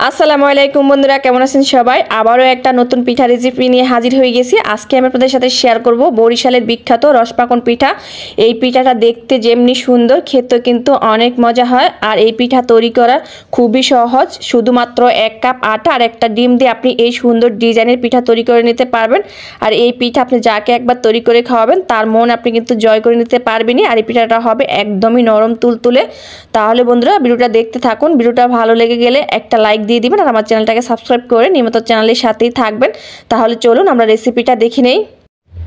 আসসালামু আলাইকুম বন্ধুরা, কেমন আছেন সবাই? আবারও একটা নতুন পিঠা রেসিপি নিয়ে হাজির হয়ে গেছি। আজকে আমি আপনাদের সাথে শেয়ার করব বরিশালের বিখ্যাত রসপাকন পিঠা। এই পিঠাটা দেখতে যেমনি সুন্দর, খেতে কিন্তু অনেক মজা হয়। আর এই পিঠা তৈরি করা খুবই সহজ। শুধুমাত্র 1 কাপ আটা আর একটা ডিম দিয়ে আপনি এই সুন্দর ডিজাইনের পিঠা তৈরি করে নিতে পারবেন। আর এই পিঠা আপনি যাকে একবার তৈরি করে খাওয়াবেন তার মন আপনি কিন্তু জয় করে নিতে পারবেনই। আর এই পিঠাটা হবে একদমই নরম তুলতুলে। তাহলে বন্ধুরা ভিডিওটা দেখতে থাকুন। ভিডিওটা ভালো লেগে গেলে একটা লাইক দিয়ে দিবেন আর আমার চ্যানেলটাকে সাবস্ক্রাইব করে নিয়মিত চ্যানেলের সাথেই থাকবেন। তাহলে চলুন আমরা রেসিপিটা দেখে নেই।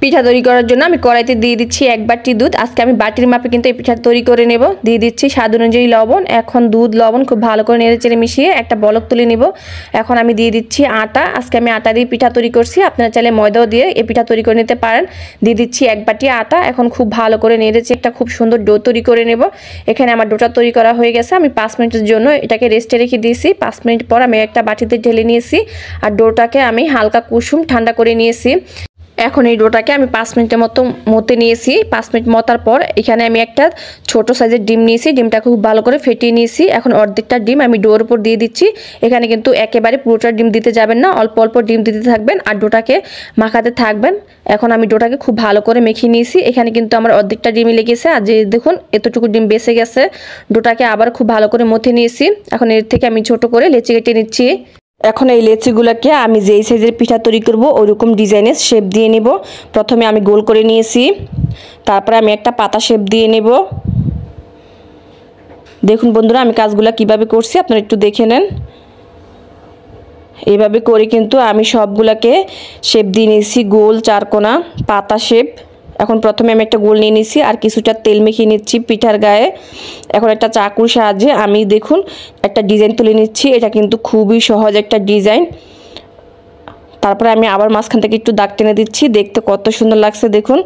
পিঠা তৈরি করার জন্য আমি কড়াইতে দিয়ে দিচ্ছি 1 বাটি দুধ। আজকে আমি বাটির মাপে কিন্তু এই পিঠা তৈরি করে নেব। দিয়ে দিচ্ছি স্বাদ অনুযায়ী লবণ। এখন দুধ লবণ খুব ভালো করে নেড়েচেড়ে মিশিয়ে একটা বলক তুলে নেব। এখন আমি দিয়ে দিচ্ছি আটা। আজকে আমি আটা দিয়ে পিঠা তৈরি করছি, আপনারা চাইলে ময়দাও দিয়ে এই পিঠা তৈরি করে নিতে পারেন। দিয়ে দিচ্ছি 1 বাটি আটা। এখন খুব ভালো করে নেড়েচে একটা খুব সুন্দর ডো তৈরি করে নেব। এখানে আমার ডোটা তৈরি করা হয়ে গেছে। আমি 5 মিনিটের জন্য এটাকে রেস্টে রেখে দিয়েছি। 5 মিনিট পর আমি একটা বাটিতে ঢেলে নিয়েছি আর ডোটাকে আমি হালকা কুসুম ঠান্ডা করে নিয়েছি। এখন এই ডোটাকে আমি 5 মিনিটের মতো মতে নিয়েছি। 5 মিনিট মতার পর এখানে আমি একটা ছোট সাইজের ডিম নিয়েছি। ডিমটাকে খুব ভালো করে ফেটিয়ে নিয়েছি। এখন অর্ধেকটা ডিম আমি ডোর উপর দিয়ে দিচ্ছি। এখানে কিন্তু একেবারে পুরোটা ডিম দিতে যাবেন না, অল্প অল্প ডিম দিতে থাকবেন আর ডোটাকে মাখাতে থাকবেন। এখন আমি ডোটাকে খুব ভালো করে মেখে নিয়েছি। এখানে কিন্তু আমার অর্ধেকটা ডিমই লেগেছে আর যে দেখুন এতটুকু ডিম বেঁচে গেছে। ডোটাকে আবার খুব ভালো করে মথে নিয়েছি। এখন এর থেকে আমি ছোট করে লেচি কেটে নিচ্ছি। এখন এই লেচিগুলোকে আমি যেই সাইজের পিঠা তৈরি করব ওইরকম ডিজাইনের শেপ দিয়ে নেব। প্রথমে আমি গোল করে নিয়েছি, তারপরে আমি একটা পাতা শেপ দিয়ে নেব। দেখুন বন্ধুরা আমি কাজগুলো কিভাবে করছি আপনারা একটু দেখে নেন। এইভাবে করে কিন্তু আমি সবগুলোকে শেপ দিয়ে নিয়েছি, গোল চারকোনা পাতা শেপ। এখন প্রথমে আমি একটা গোল নিয়ে নিয়েছি আর কিছুটা তেল মেখিয়ে নিচ্ছি পিঠার গায়ে। এখন একটা চাকুর সাহায্যে আমি দেখুন একটা ডিজাইন তুলে নিচ্ছি। এটা কিন্তু খুবই সহজ একটা ডিজাইন। তারপরে আমি আবার মাঝখান থেকে একটু দাগ টেনে দিচ্ছি, দেখতে কত সুন্দর লাগছে দেখুন।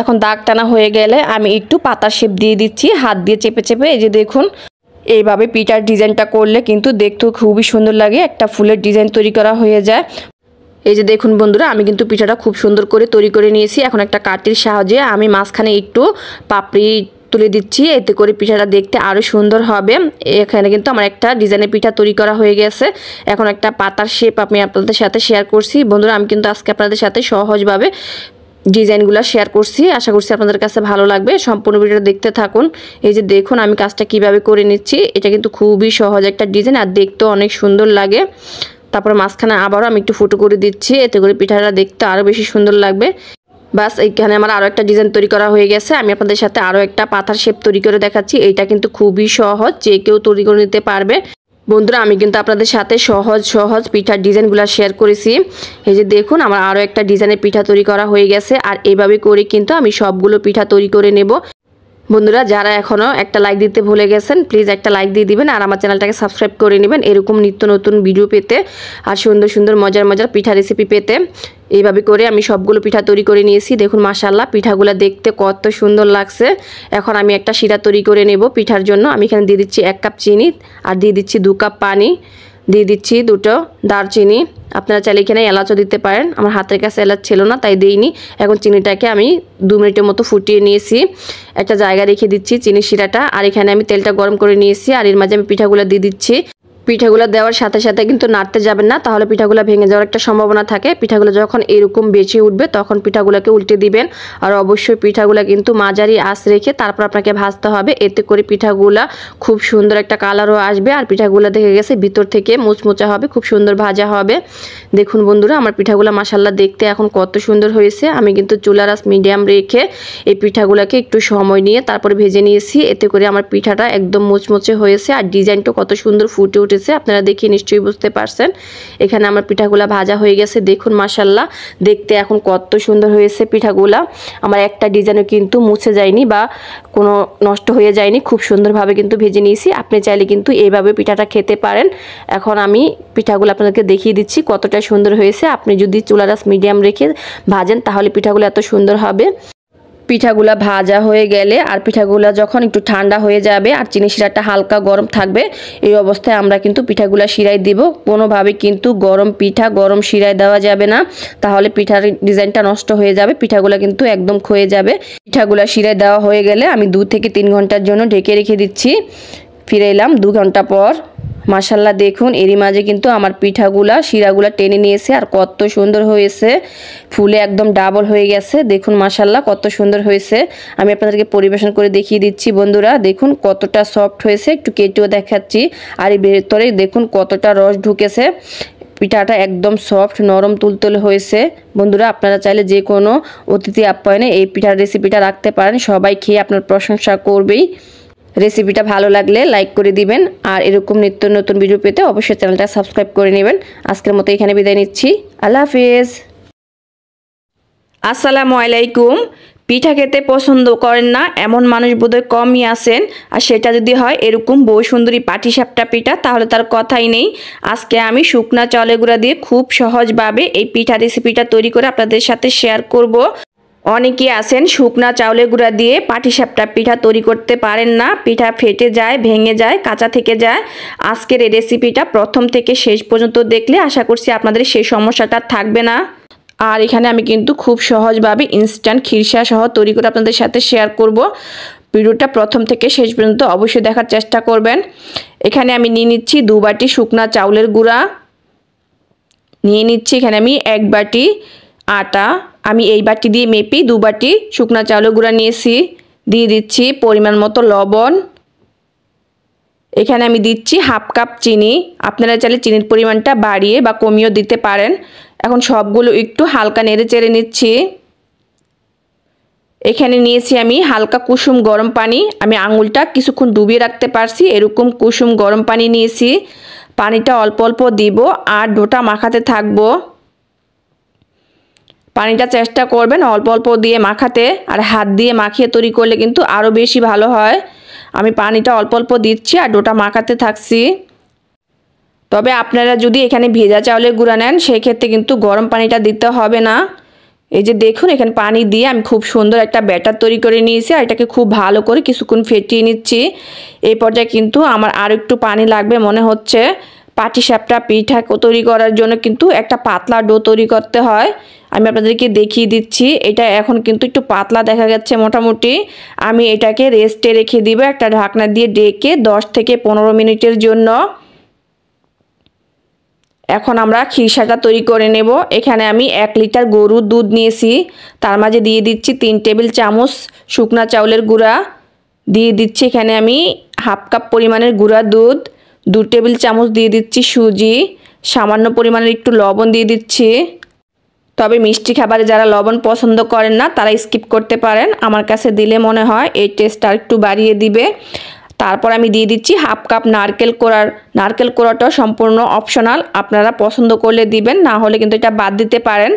এখন দাগ টানা হয়ে গেলে আমি একটু পাতার শেপ দিয়ে দিচ্ছি হাত দিয়ে চেপে চেপে। এই যে দেখুন এইভাবে পিঠার ডিজাইনটা করলে কিন্তু দেখতেও খুবই সুন্দর লাগে, একটা ফুলের ডিজাইন তৈরি করা হয়ে যায়। এই যে দেখুন বন্ধুরা আমি কিন্তু পিঠাটা খুব সুন্দর করে তৈরি করে নিয়েছি। এখন একটা কাঠির সাহায্যে আমি মাঝখানে একটু পাপড়ি তুলে দিচ্ছি, এতে করে পিঠাটা দেখতে আরও সুন্দর হবে। এখানে কিন্তু আমার একটা ডিজাইনের পিঠা তৈরি করা হয়ে গেছে। এখন একটা পাতার শেপ আমি আপনাদের সাথে শেয়ার করছি। বন্ধুরা আমি কিন্তু আজকে আপনাদের সাথে সহজভাবে ডিজাইনগুলো শেয়ার করছি। আশা করছি আপনাদের কাছে ভালো লাগবে। সম্পূর্ণ ভিডিওটা দেখতে থাকুন। এই যে দেখুন আমি কাজটা কিভাবে করে নিচ্ছি। এটা কিন্তু খুবই সহজ একটা ডিজাইন আর দেখতেও অনেক সুন্দর লাগে। তারপর মাঝখানে আবারও আমি একটু ফুটো করে দিচ্ছি, এতে করে পিঠাটা দেখতে আরও বেশি সুন্দর লাগবে। বাস এইখানে আমার আরও একটা ডিজাইন তৈরি করা হয়ে গেছে। আমি আপনাদের সাথে আরও একটা পাতার শেপ তৈরি করে দেখাচ্ছি। এইটা কিন্তু খুবই সহজ, যে কেউ তৈরি করে নিতে পারবে। বন্ধুরা আমি কিন্তু আপনাদের সাথে সহজ পিঠার ডিজাইনগুলো শেয়ার করেছি। এই যে দেখুন আমার আরও একটা ডিজাইনের পিঠা তৈরি করা হয়ে গেছে। আর এইভাবে করে কিন্তু আমি সবগুলো পিঠা তৈরি করে নেব। বন্ধুরা যারা এখনও একটা লাইক দিতে ভুলে গেছেন প্লিজ একটা লাইক দিয়ে দিবেন আর আমার চ্যানেলটাকে সাবস্ক্রাইব করে নেবেন এরকম নিত্য নতুন ভিডিও পেতে আর সুন্দর সুন্দর মজার পিঠা রেসিপি পেতে। এইভাবে করে আমি সবগুলো পিঠা তৈরি করে নিয়েছি। দেখুন মাশাআল্লাহ পিঠাগুলো দেখতে কত সুন্দর লাগছে। এখন আমি একটা শিরা তৈরি করে নেব পিঠার জন্য। আমি এখানে দিয়ে দিচ্ছি 1 কাপ চিনি আর দিয়ে দিচ্ছি 2 কাপ পানি, দিয়ে দিচ্ছি 2টো দারচিনি। আপনারা চাইলে এখানে এলাচও দিতে পারেন, আমার হাতের কাছে এলাচ ছিল না তাই দেইনি। এখন চিনিটাকে আমি 2 মিনিটের মতো ফুটিয়ে নিয়েছি। একটা জায়গা রেখে দিচ্ছি চিনি শিরাটা। আর এখানে আমি তেলটা গরম করে নিয়েছি আর এর মাঝে আমি পিঠাগুলো দিয়ে দিচ্ছি। পিঠাগুলো দেওয়ার সাথে সাথে কিন্তু নাড়তে যাবেন না, তাহলে পিঠাগুলো ভেঙে যাওয়ার একটা সম্ভাবনা থাকে। পিঠাগুলো যখন এরকম বেঁচে উঠবে তখন পিঠাগুলোকে উল্টে দিবেন। আর অবশ্যই পিঠাগুলো কিন্তু মাঝারি আঁচ রেখে তারপর আপনাকে ভাজতে হবে, এতে করে পিঠাগুলো খুব সুন্দর একটা কালারও আসবে আর পিঠাগুলো দেখে গেছে ভিতর থেকে মুচমুচা হবে, খুব সুন্দর ভাজা হবে। দেখুন বন্ধুরা আমার পিঠাগুলো মাশাআল্লাহ দেখতে এখন কত সুন্দর হয়েছে। আমি কিন্তু চুলার আঁচ মিডিয়াম রেখে এই পিঠাগুলোকে একটু সময় নিয়ে তারপরে ভেজে নিয়েছি, এতে করে আমার পিঠাটা একদম মুচমুচে হয়েছে আর ডিজাইনটা কত সুন্দর ফুটে উঠেছে আপনারা দেখে নিশ্চয়ই বুঝতে পারছেন। এখানে আমার পিঠাগুলা ভাজা হয়ে গেছে। দেখুন মাশাআল্লাহ দেখতে এখন কত সুন্দর হয়েছে পিঠাগুলা। আমার একটা ডিজাইনও কিন্তু মুছে যায়নি বা কোনো নষ্ট হয়ে যায়নি, খুব সুন্দরভাবে কিন্তু ভেজে নিয়েছি। আপনি চাইলে কিন্তু এইভাবে পিঠাটা খেতে পারেন। এখন আমি পিঠাগুলো আপনাদেরকে দেখিয়ে দিচ্ছি কতটা সুন্দর হয়েছে। আপনি যদি চুলার আঁচ মিডিয়াম রেখে ভাজেন তাহলে পিঠাগুলো এত সুন্দর হবে। পিঠাগুলা ভাজা হয়ে গেলে আর পিঠাগুলা যখন একটু ঠান্ডা হয়ে যাবে আর চিনি শিরাটা হালকা গরম থাকবে, এই অবস্থায় আমরা কিন্তু পিঠাগুলা শিরায় দিব। কোনোভাবে কিন্তু গরম পিঠা গরম শিরায় দেওয়া যাবে না, তাহলে পিঠার ডিজাইনটা নষ্ট হয়ে যাবে, পিঠাগুলা কিন্তু একদম ক্ষয়ে যাবে। পিঠাগুলা শিরায় দেওয়া হয়ে গেলে আমি 2 থেকে 3 ঘন্টার জন্য ঢেকে রেখে দিচ্ছি। ফিরে এলাম 2 ঘন্টা পর। মাশাআল্লাহ দেখুন এরই মাঝে কিন্তু আমার পিঠাগুলা শিরাগুলা টেনে নিয়েছে আর কত সুন্দর হয়েছে, ফুলে একদম ডাবল হয়ে গেছে। দেখুন মাশাআল্লাহ কত সুন্দর হয়েছে। আমি আপনাদেরকে পরিবেশন করে দেখিয়ে দিচ্ছি বন্ধুরা। দেখুন কতটা সফট হয়েছে, একটু কেটেও দেখাচ্ছি। আর এই ভেতরে দেখুন কতটা রস ঢুকেছে। পিঠাটা একদম সফট নরম তুলতুলে হয়েছে। বন্ধুরা আপনারা চাইলে যে কোনো অতিথি আপ্যায়নে এই পিঠার রেসিপিটা রাখতে পারেন, সবাই খেয়ে আপনার প্রশংসা করবেই। রেসিপিটা ভালো লাগলে লাইক করে দিবেন আর এরকম নিত্য নতুন ভিডিও পেতে অবশ্যই চ্যানেলটা সাবস্ক্রাইব করে নেবেন। আজকের মতো এখানে বিদায় নিচ্ছি। আল্লাহ হাফেজ। আসসালামু আলাইকুম। পিঠা খেতে পছন্দ করেন না এমন মানুষ বোধহয় কমই আছেন, আর সেটা যদি হয় এরকম বউ সুন্দরী পাটিসাপটা পিঠা তাহলে তার কথাই নেই। আজকে আমি শুকনা চালের গুঁড়া দিয়ে খুব সহজভাবে এই পিঠা রেসিপিটা তৈরি করে আপনাদের সাথে শেয়ার করব। অনেকেই আছেন শুকনা চাউলের গুঁড়া দিয়ে পাটিসাপটা পিঠা তৈরি করতে পারেন না, পিঠা ফেটে যায়, ভেঙে যায়, কাঁচা থেকে যায়। আজকের এই রেসিপিটা প্রথম থেকে শেষ পর্যন্ত দেখলে আশা করছি আপনাদের সেই সমস্যাটা থাকবে না। আর এখানে আমি কিন্তু খুব সহজভাবে ইনস্ট্যান্ট খিরসা সহ তৈরি করে আপনাদের সাথে শেয়ার করব। ভিডিওটা প্রথম থেকে শেষ পর্যন্ত অবশ্যই দেখার চেষ্টা করবেন। এখানে আমি নিয়ে নিচ্ছি 2 বাটি শুকনা চাউলের গুঁড়া, নিয়ে নিচ্ছি এখানে আমি 1 বাটি আটা। আমি এই বাটি দিয়ে মেপি 2 বাটি শুকনা চাউলের গুঁড়া নিয়েছি। দিয়ে দিচ্ছি পরিমাণ মতো লবণ। এখানে আমি দিচ্ছি হাফ কাপ চিনি। আপনারা চাইলে চিনির পরিমাণটা বাড়িয়ে বা কমিয়েও দিতে পারেন। এখন সবগুলো একটু হালকা নেড়ে চেড়ে নিচ্ছি। এখানে নিয়েছি আমি হালকা কুসুম গরম পানি। আমি আঙুলটা কিছুক্ষণ ডুবিয়ে রাখতে পারছি, এরকম কুসুম গরম পানি নিয়েছি। পানিটা অল্প অল্প দিব আর ডোটা মাখাতে থাকবো। পানিটা চেষ্টা করবেন অল্প অল্প দিয়ে মাখাতে, আর হাত দিয়ে মাখিয়ে তৈরি করলে কিন্তু আরও বেশি ভালো হয়। আমি পানিটা অল্প অল্প দিচ্ছি আর ডোটা মাখাতে থাকছি। তবে আপনারা যদি এখানে ভেজা চাউলের গুঁড়া নেন সেক্ষেত্রে কিন্তু গরম পানিটা দিতে হবে না। এই যে দেখুন এখানে পানি দিয়ে আমি খুব সুন্দর একটা ব্যাটার তৈরি করে নিয়েছি, আর এটাকে খুব ভালো করে কিছুক্ষণ ফেটিয়ে নিচ্ছি। এই পর্যায়ে কিন্তু আমার আর একটু পানি লাগবে মনে হচ্ছে। পাটিসাপটা পিঠা তৈরি করার জন্য কিন্তু একটা পাতলা ডো তৈরি করতে হয়। আমি আপনাদেরকে দেখিয়ে দিচ্ছি। এটা এখন কিন্তু একটু পাতলা দেখা যাচ্ছে মোটামুটি। আমি এটাকে রেস্টে রেখে দিব একটা ঢাকনা দিয়ে ঢেকে 10 থেকে 15 মিনিটের জন্য। এখন আমরা খিরসাটা তৈরি করে নেব। এখানে আমি 1 লিটার গরুর দুধ নিয়েছি, তার মাঝে দিয়ে দিচ্ছি 3 টেবিল চামচ শুকনা চাউলের গুঁড়া, দিয়ে দিচ্ছি এখানে আমি হাফ কাপ পরিমাণের গুঁড়া দুধ, 2 টেবিল চামচ দিয়ে দিচ্ছি সুজি, সামান্য পরিমাণের একটু লবণ দিয়ে দিচ্ছি। তবে মিষ্টি খাবারে যারা লবণ পছন্দ করেন না তারা স্কিপ করতে পারেন, আমার কাছে দিলে মনে হয় এই টেস্টটা একটু বাড়িয়ে দিবে। তারপর আমি দিয়ে দিচ্ছি হাফ কাপ নারকেল কোড়া। নারকেল কোড়াটা সম্পূর্ণ অপশনাল, আপনারা পছন্দ করলে দিবেন, না হলে কিন্তু এটা বাদ দিতে পারেন।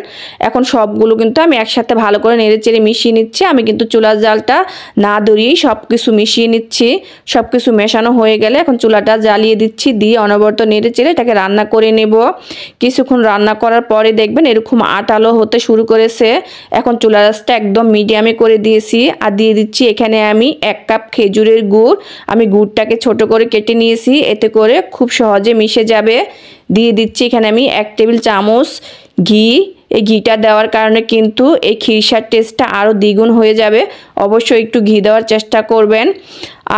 এখন সবগুলো কিন্তু আমি একসাথে ভালো করে নেড়েচেড়ে মিশিয়ে নিচ্ছি। আমি কিন্তু চুলার জালটা না ধরিয়েই সব কিছু মিশিয়ে নিচ্ছি। সব কিছু মেশানো হয়ে গেলে এখন চুলাটা জ্বালিয়ে দিচ্ছি, দিয়ে অনবরত নেড়েচেড়ে এটাকে রান্না করে নেব। কিছুক্ষণ রান্না করার পরে দেখবেন এরকম আটালো হতে শুরু করেছে। এখন চুলার আঁচটা একদম মিডিয়ামে করে দিয়েছি, আর দিয়ে দিচ্ছি এখানে আমি 1 কাপ খেজুরের গুড়। আমি গুড়টাকে ছোট করে কেটে নিয়েছি, এতে করে খুব সহজে মিশে যাবে। দিয়ে দিচ্ছি এখানে আমি 1 টেবিল চামচ ঘি। এই ঘিটা দেওয়ার কারণে কিন্তু এই খিরসার টেস্টটা আরও দ্বিগুণ হয়ে যাবে। অবশ্যই একটু ঘি দেওয়ার চেষ্টা করবেন।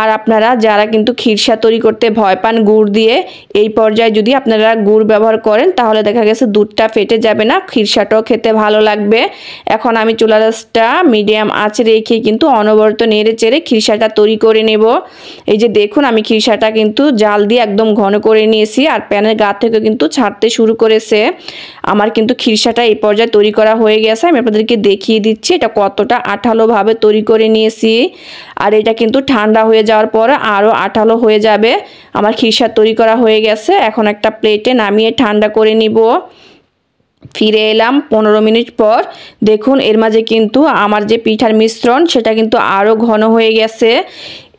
আর আপনারা যারা কিন্তু খিরসা তৈরি করতে ভয় পান গুড় দিয়ে, এই পর্যায়ে যদি আপনারা গুড় ব্যবহার করেন তাহলে দেখা গেছে দুধটা ফেটে যাবে না, খিরসাটাও খেতে ভালো লাগবে। এখন আমি চুলার আঁচটা মিডিয়াম আঁচে রেখে কিন্তু অনবরত নেড়ে চেড়ে খিরসাটা তৈরি করে নেব। এই যে দেখুন আমি খিরসাটা কিন্তু জাল দিয়ে একদম ঘন করে নিয়েছি, আর প্যানের গা থেকে কিন্তু ছাড়তে শুরু করেছে। আমার কিন্তু খিরসাটা এই পর্যায়ে তৈরি করা হয়ে গেছে। আমি আপনাদেরকে দেখিয়ে দিচ্ছি এটা কতটা আঠালোভাবে তৈরি করে নিয়েছি। আর এটা কিন্তু ঠান্ডা হয়ে যাওয়ার পর আরও আঠালো হয়ে যাবে। আমার খিরসা তৈরি করা হয়ে গেছে। এখন একটা প্লেটে নামিয়ে ঠান্ডা করে নিব। ফিরে এলাম 15 মিনিট পর। দেখুন এর মাঝে কিন্তু আমার যে পিঠার মিশ্রণ সেটা কিন্তু আরও ঘন হয়ে গেছে।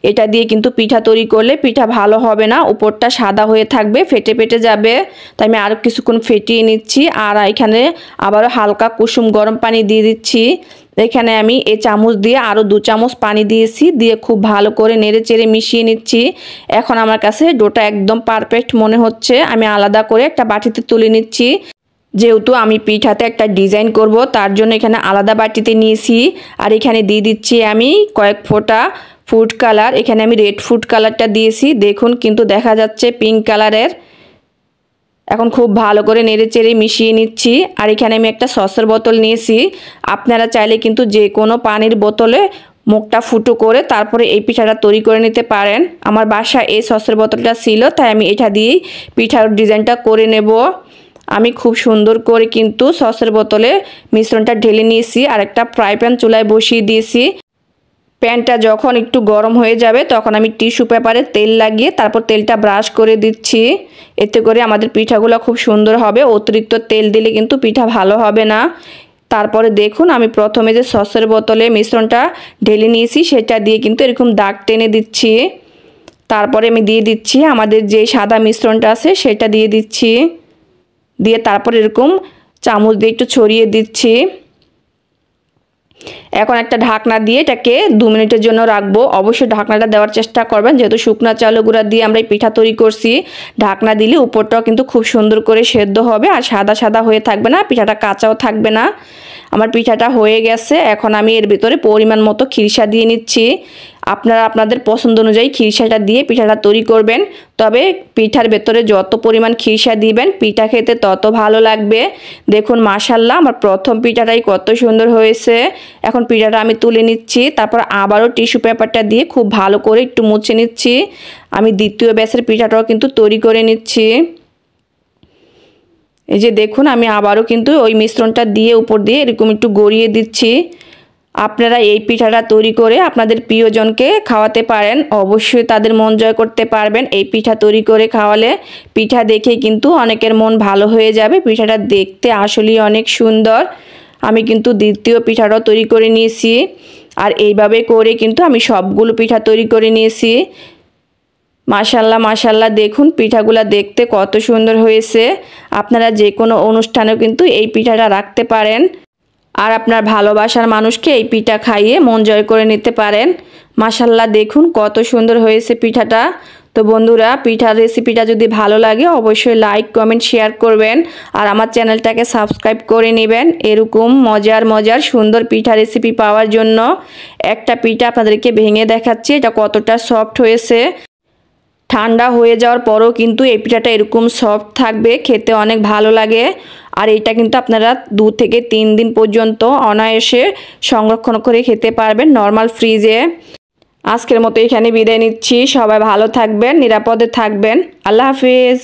এটা দিয়ে কিন্তু পিঠা তৈরি করলে পিঠা ভালো হবে না, উপরটা সাদা হয়ে থাকবে, ফেটে ফেটে যাবে। তাই আমি আরও কিছুক্ষণ ফেটিয়ে নিচ্ছি। আর এখানে আবারও হালকা কুসুম গরম পানি দিয়ে দিচ্ছি। এখানে আমি এই চামচ দিয়ে আরও 2 চামচ পানি দিয়েছি, দিয়ে খুব ভালো করে নেড়ে চেড়ে মিশিয়ে নিচ্ছি। এখন আমার কাছে ডোটা একদম পারফেক্ট মনে হচ্ছে। আমি আলাদা করে একটা বাটিতে তুলে নিচ্ছি। যেহেতু আমি পিঠাতে একটা ডিজাইন করব তার জন্য এখানে আলাদা বাটিতে নিয়েছি। আর এখানে দিয়ে দিচ্ছি আমি কয়েক ফোঁটা ফুড কালার, এখানে আমি রেড ফুড কালারটা দিয়েছি, দেখুন কিন্তু দেখা যাচ্ছে পিঙ্ক কালারের। এখন খুব ভালো করে নেড়েচেড়ে মিশিয়ে নিচ্ছি। আর এখানে আমি একটা সসের বোতল নিয়েছি, আপনারা চাইলে কিন্তু যে কোনো পানির বোতলে মুখটা ফুটো করে তারপরে এই পিঠাটা তৈরি করে নিতে পারেন। আমার বাসায় এই সসের বোতলটা ছিল, তাই আমি এটা দিয়েই পিঠার ডিজাইনটা করে নেব। আমি খুব সুন্দর করে কিন্তু সসের বোতলে মিশ্রণটা ঢেলে নিয়েছি আর একটা ফ্রাই প্যান চুলায় বসিয়ে দিয়েছি। প্যানটা যখন একটু গরম হয়ে যাবে তখন আমি টিস্যু পেপারে তেল লাগিয়ে তারপর তেলটা ব্রাশ করে দিচ্ছি। এতে করে আমাদের পিঠাগুলো খুব সুন্দর হবে, অতিরিক্ত তেল দিলে কিন্তু পিঠা ভালো হবে না। তারপরে দেখুন আমি প্রথমে যে সসের বোতলে মিশ্রণটা ঢেলে নিয়েছি সেটা দিয়ে কিন্তু এরকম দাগ টেনে দিচ্ছি। তারপরে আমি দিয়ে দিচ্ছি আমাদের যে সাদা মিশ্রণটা আছে সেটা দিয়ে দিচ্ছি, দিয়ে তারপর এরকম চামচ দিয়ে একটু ছড়িয়ে দিচ্ছি। এখন একটা ঢাকনা দিয়ে এটাকে 2 মিনিটের জন্য রাখবো। অবশ্যই ঢাকনাটা দেওয়ার চেষ্টা করবেন, যেহেতু শুকনো চালের গুঁড়া দিয়ে আমরা এই পিঠা তৈরি করছি। ঢাকনা দিলে উপরটাও কিন্তু খুব সুন্দর করে সেদ্ধ হবে আর সাদা সাদা হয়ে থাকবে না, পিঠাটা কাঁচাও থাকবে না। আমার পিঠাটা হয়ে গেছে। এখন আমি এর ভিতরে পরিমাণ মতো খিরসা দিয়ে নিচ্ছি। আপনারা আপনাদের পছন্দ অনুযায়ী খিরসাটা দিয়ে পিঠাটা তৈরি করবেন, তবে পিঠার ভেতরে যত পরিমাণ খিরসা দিবেন পিঠা খেতে তত ভালো লাগবে। দেখুন মাশাআল্লাহ আমার প্রথম পিঠাটাই কত সুন্দর হয়েছে। এখন পিঠাটা আমি তুলে নিচ্ছি, তারপর আবারও টিস্যু পেপারটা দিয়ে খুব ভালো করে একটু মুছে নিচ্ছি। আমি দ্বিতীয় ব্যাচের পিঠাটাও কিন্তু তৈরি করে নিচ্ছি। এই যে দেখুন আমি আবারও কিন্তু ওই মিশ্রণটা দিয়ে উপর দিয়ে এরকম একটু গড়িয়ে দিচ্ছি। আপনারা এই পিঠাটা তৈরি করে আপনাদের প্রিয়জনকে খাওয়াতে পারেন, অবশ্যই তাদের মন জয় করতে পারবেন। এই পিঠা তৈরি করে খাওয়ালে পিঠা দেখেই কিন্তু অনেকের মন ভালো হয়ে যাবে। পিঠাটা দেখতে আসলেই অনেক সুন্দর। আমি কিন্তু দ্বিতীয় পিঠাটাও তৈরি করে নিয়েছি, আর এইভাবে করে কিন্তু আমি সবগুলো পিঠা তৈরি করে নিয়েছি। মাশাআল্লাহ মাশাআল্লাহ, দেখুন পিঠাগুলো দেখতে কত সুন্দর হয়েছে। আপনারা যে কোনো অনুষ্ঠানেও কিন্তু এই পিঠাটা রাখতে পারেন আর আপনার ভালোবাসার মানুষকে এই পিঠা খাইয়ে মন জয় করে নিতে পারেন। মাশাআল্লাহ দেখুন কত সুন্দর হয়েছে পিঠাটা। তো বন্ধুরা, পিঠার রেসিপিটা যদি ভালো লাগে অবশ্যই লাইক কমেন্ট শেয়ার করবেন আর আমার চ্যানেলটাকে সাবস্ক্রাইব করে নেবেন এরকম মজার মজার সুন্দর পিঠা রেসিপি পাওয়ার জন্য। একটা পিঠা আপনাদেরকে ভেঙে দেখাচ্ছি, এটা কতটা সফট হয়েছে। ঠান্ডা হয়ে যাওয়ার পরও কিন্তু এই পিঠাটা এরকম সফট থাকবে, খেতে অনেক ভালো লাগে। আর এটা কিন্তু আপনারা 2 থেকে 3 দিন পর্যন্ত অনায়াসে সংরক্ষণ করে খেতে পারবেন নর্মাল ফ্রিজে। আজকের মতো এখানে বিদায় নিচ্ছি। সবাই ভালো থাকবেন, নিরাপদে থাকবেন। আল্লাহ হাফিজ।